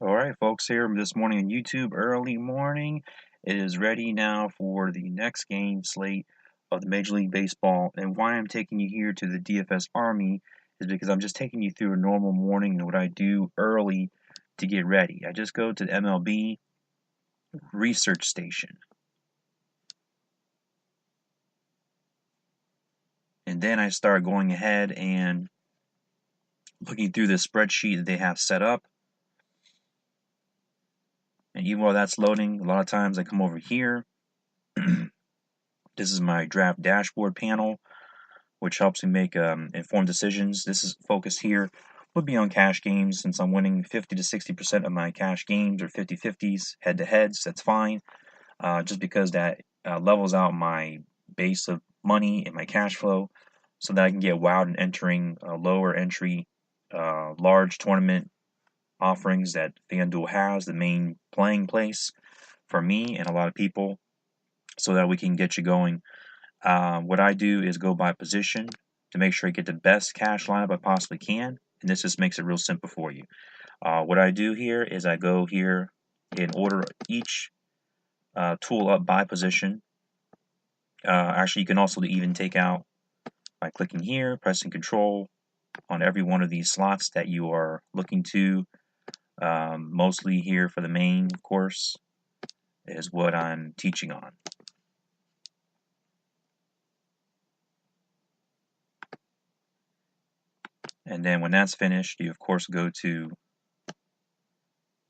All right, folks, here this morning on YouTube, early morning. It is ready now for the next game slate of the Major League Baseball. And why I'm taking you here to the DFS Army is because I'm just taking you through a normal morning and what I do early to get ready. I just go to the MLB research station. And then I start going ahead and looking through the spreadsheet that they have set up. And even while that's loading, a lot of times I come over here. This is my draft dashboard panel, which helps me make informed decisions. This is focused here would be on cash games since I'm winning 50 to 60% of my cash games or 50-50s head-to-heads. That's fine, just because that levels out my base of money and my cash flow so that I can get wild and entering lower entry large tournament offerings that FanDuel has, the main playing place for me and a lot of people, so that we can get you going. What I do is go by position to make sure I get the best cash lineup I possibly can, and this just makes it real simple for you. What I do here is I go here and order each tool up by position. Actually, you can also even take out by clicking here, pressing Control on every one of these slots that you are looking to. Mostly here for the main course is what I'm teaching on. And then when that's finished, you of course go to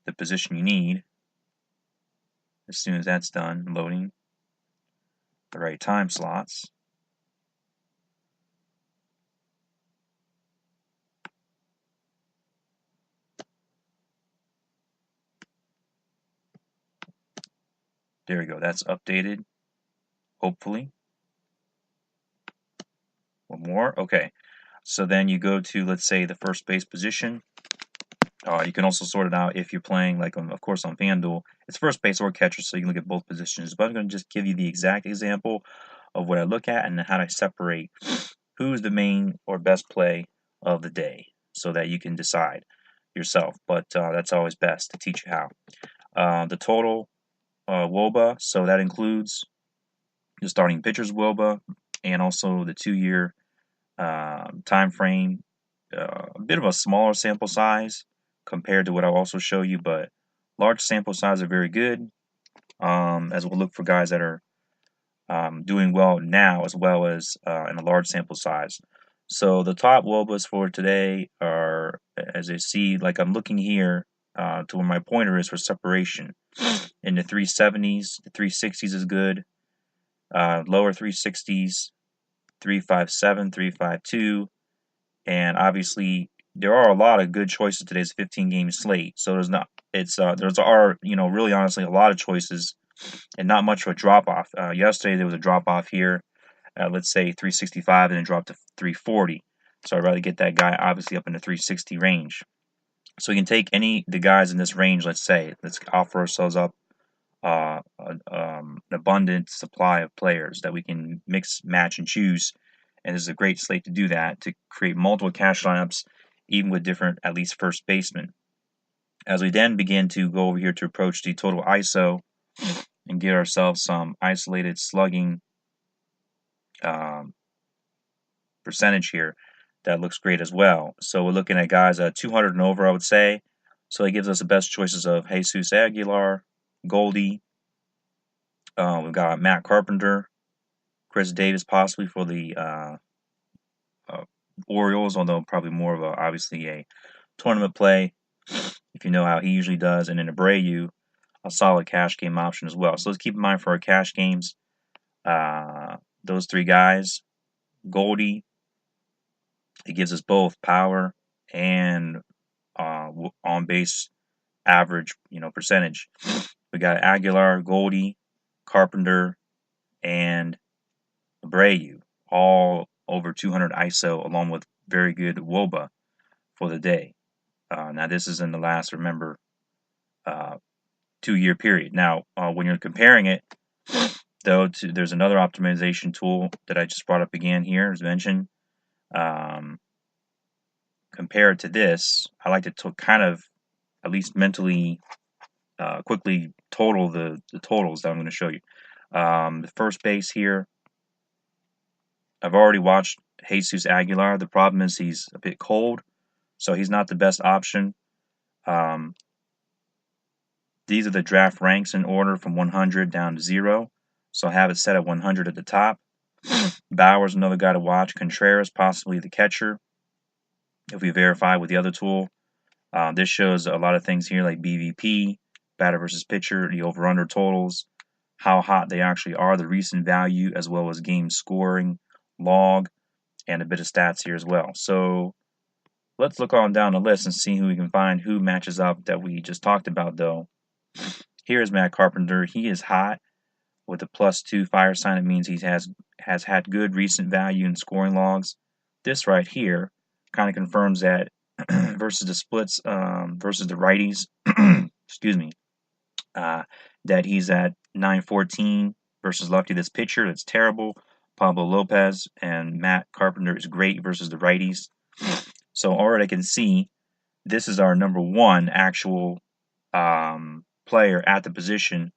the position you need. As soon as that's done, loading the right time slots. There we go. That's updated, hopefully. One more. Okay. So then you go to, let's say, the first base position. You can also sort it out if you're playing, like, of course, on FanDuel. It's first base or catcher, so you can look at both positions. But I'm going to just give you the exact example of what I look at and how to separate who's the main or best play of the day so that you can decide yourself. But that's always best to teach you how. The total WOBA, so that includes the starting pitcher's WOBA and also the 2-year time frame. A bit of a smaller sample size compared to what I'll also show you, but large sample size are very good, as we'll look for guys that are doing well now as well as in a large sample size. So the top WOBAs for today are, as you see, like I'm looking here to where my pointer is for separation. In the 370s, the 360s is good. Lower 360s, 357, 352, and obviously there are a lot of good choices today's 15-game slate. So there's really honestly a lot of choices and not much of a drop off. Yesterday there was a drop off here at, let's say, 365 and then dropped to 340. So I'd rather get that guy obviously up in the 360 range. So you can take the guys in this range. Let's offer ourselves up an abundant supply of players that we can mix, match, and choose. And this is a great slate to do that, to create multiple cash lineups, even with different, at least, first basemen. As we then begin to go over here to approach the total ISO and get ourselves some isolated slugging percentage here, that looks great as well. So we're looking at guys 200 and over, I would say. So it gives us the best choices of Jesus Aguilar, Goldie. We've got Matt Carpenter, Chris Davis possibly for the Orioles, although probably more of obviously a tournament play, if you know how he usually does. And then Abreu, a solid cash game option as well. So let's keep in mind for our cash games, those three guys, Goldie, it gives us both power and on base average, percentage. We got Aguilar, Goldie, Carpenter, and Abreu, all over 200 ISO, along with very good WOBA for the day. Now this is in the last, remember, 2-year period. Now, when you're comparing it, though, there's another optimization tool that I just brought up again here, as mentioned. Compared to this, I like to kind of at least mentally quickly total the totals that I'm going to show you. The first base here, I've already watched Jesus Aguilar. The problem is he's a bit cold, so he's not the best option. Um, these are the draft ranks in order from 100 down to 0. So I have it set at 100 at the top. Bauer's another guy to watch. Contreras, possibly the catcher, if we verify with the other tool. This shows a lot of things here like BVP, batter versus pitcher, the over-under totals, how hot they actually are, the recent value, as well as game scoring, log, and a bit of stats here as well. So let's look on down the list and see who we can find who matches up that we just talked about, though. Here's Matt Carpenter. He is hot with a +2 fire sign. It means he has had good recent value in scoring logs. This right here kind of confirms that versus the splits, versus the righties, excuse me, that he's at 914 versus lefty. This pitcher that's terrible. Pablo Lopez and Matt Carpenter is great versus the righties. So already I can see this is our number one actual player at the position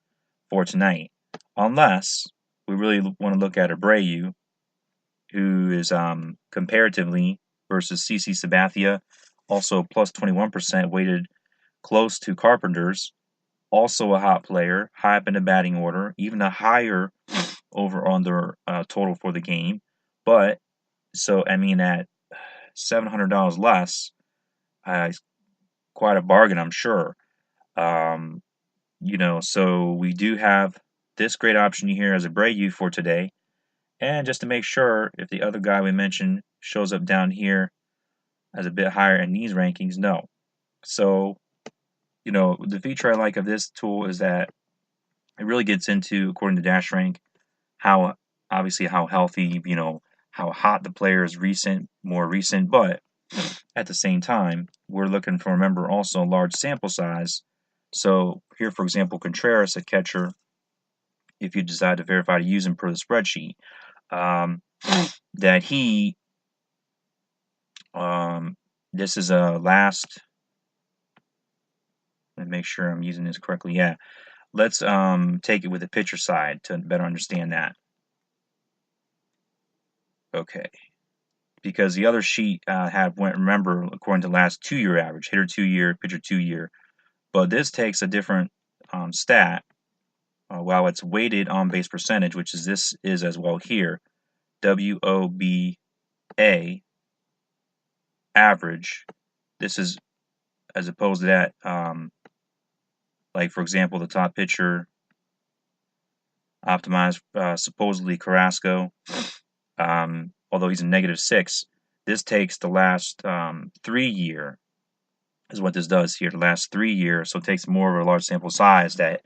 for tonight. Unless we really want to look at Abreu, who is comparatively versus CC Sabathia, also plus 21% weighted close to Carpenter's, also a hot player, high up in the batting order, even a higher over-under total for the game. But, so, I mean, at $700 less, it's quite a bargain, I'm sure. So we do have this great option here as Abreu for today. And just to make sure, if the other guy we mentioned shows up down here as a bit higher in these rankings, no. So, the feature I like of this tool is that it really gets into, according to Dash Rank, how healthy, how hot the player is more recent, but at the same time, we're looking for, remember, also a large sample size. So here, for example, Contreras, a catcher, if you decide to verify to use him per the spreadsheet, that he, this is a last, let me make sure I'm using this correctly. Yeah, let's take it with the pitcher side to better understand that. Okay, because the other sheet remember, according to last 2-year average, hitter 2-year, pitcher 2-year, but this takes a different stat. While it's weighted on base percentage, which is this is as well here, WOBA average. This is as opposed to that, like for example, the top pitcher optimized, supposedly Carrasco, although he's a -6. This takes the last 3-year, is what this does here, the last 3 years, so it takes more of a large sample size that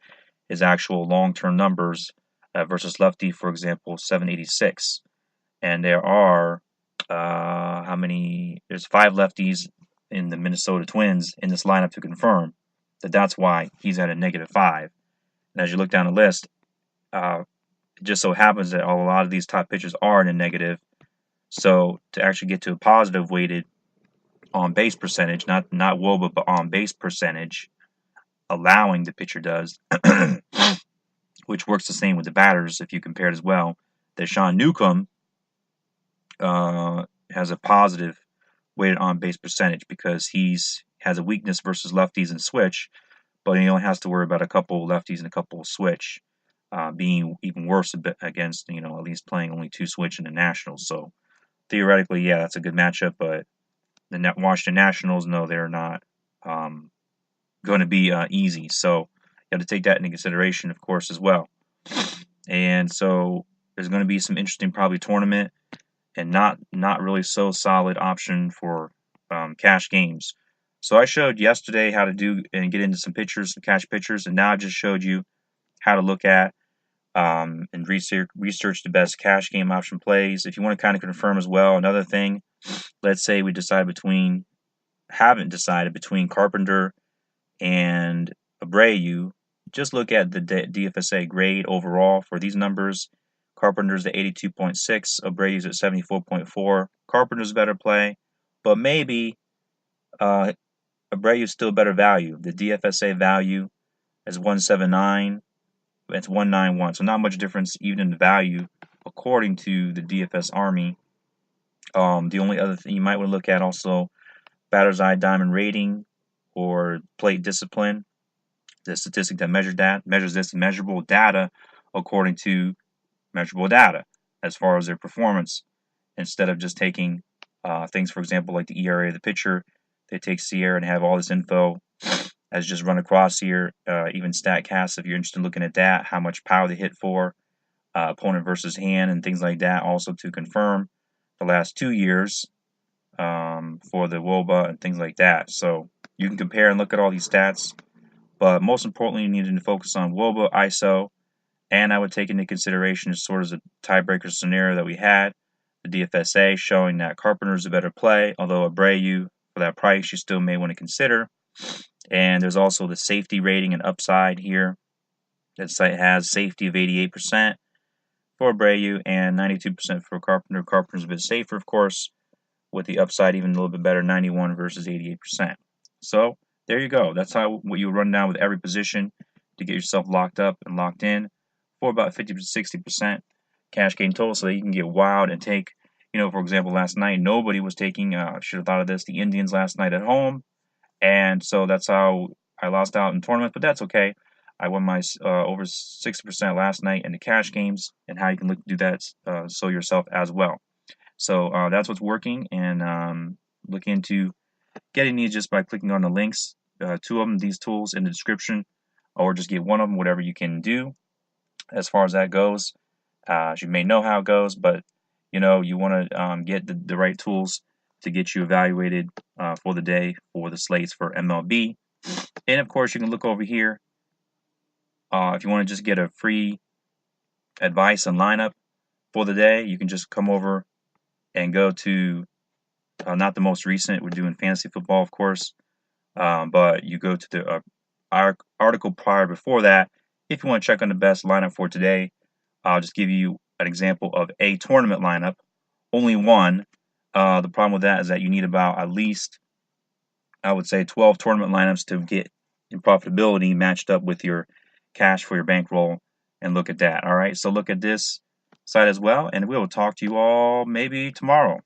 is actual long-term numbers versus lefty, for example, 786. And there are, there's 5 lefties in the Minnesota Twins in this lineup to confirm that's why he's at a -5. And as you look down the list, it just so happens that a lot of these top pitchers are in a negative. So to actually get to a positive weighted on base percentage, not WOBA, but on base percentage, allowing the pitcher does, which works the same with the batters if you compare it as well, that Sean Newcomb has a positive weighted on base percentage because has a weakness versus lefties and switch, but he only has to worry about a couple lefties and a couple switch, being even worse against, at least playing only 2 switch in the Nationals. So theoretically, yeah, that's a good matchup, but the Washington Nationals, no, they're not going to be easy. So you have to take that into consideration, of course, as well. And so there's going to be some interesting probably tournament and not really so solid option for cash games. So I showed yesterday how to do and get into some pitchers, some cash pitchers, and now I just showed you how to look at and research the best cash game option plays. If you want to kind of confirm as well, another thing, let's say we haven't decided between Carpenter and Abreu, just look at the DFSA grade overall for these numbers. Carpenter's at 82.6, Abreu's at 74.4. Carpenter's better play, but maybe Abreu is still better value. The DFSA value is 179. It's 191. So not much difference even in the value according to the DFS Army. The only other thing you might want to look at also, batter's eye diamond rating or plate discipline, the statistic that measures this measurable data according to measurable data as far as their performance, instead of just taking things, for example, like the ERA of the pitcher. They take Sierra and have all this info as just run across here. Even StatCast, if you're interested in looking at that, how much power they hit for, opponent versus hand, and things like that, also to confirm the last 2 years for the WOBA and things like that. So you can compare and look at all these stats, but most importantly, you need to focus on WOBA, ISO, and I would take into consideration sort of the tiebreaker scenario that we had, the DFSA showing that Carpenter is a better play, although Abreu, for that price, you still may want to consider. And there's also the safety rating and upside here. That site has safety of 88% for Abreu and 92% for Carpenter. Carpenter's a bit safer, of course, with the upside even a little bit better, 91 versus 88%. So there you go. That's what you run down with every position to get yourself locked up and locked in for about 50 to 60% cash gain total, so that you can get wild and take, for example, last night nobody was taking, should have thought of this, the Indians last night at home, and so that's how I lost out in tournament, but that's okay. I won my over 60% last night in the cash games, and how you can do that so yourself as well. So that's what's working, and look into getting these just by clicking on the links, 2 of them, these tools in the description, or just get one of them, whatever you can do as far as that goes. As you may know how it goes, but you want to get the right tools to get you evaluated for the day for the slates for MLB. And of course, you can look over here if you want to just get a free advice and lineup for the day. You can just come over and go to not the most recent. We're doing fantasy football, of course, but you go to the article prior before that if you want to check on the best lineup for today. I'll just give you an example of a tournament lineup, only one. The problem with that is that you need about at least, I would say, 12 tournament lineups to get in profitability matched up with your cash for your bankroll, and look at that. All right, so look at this site as well, and we will talk to you all maybe tomorrow.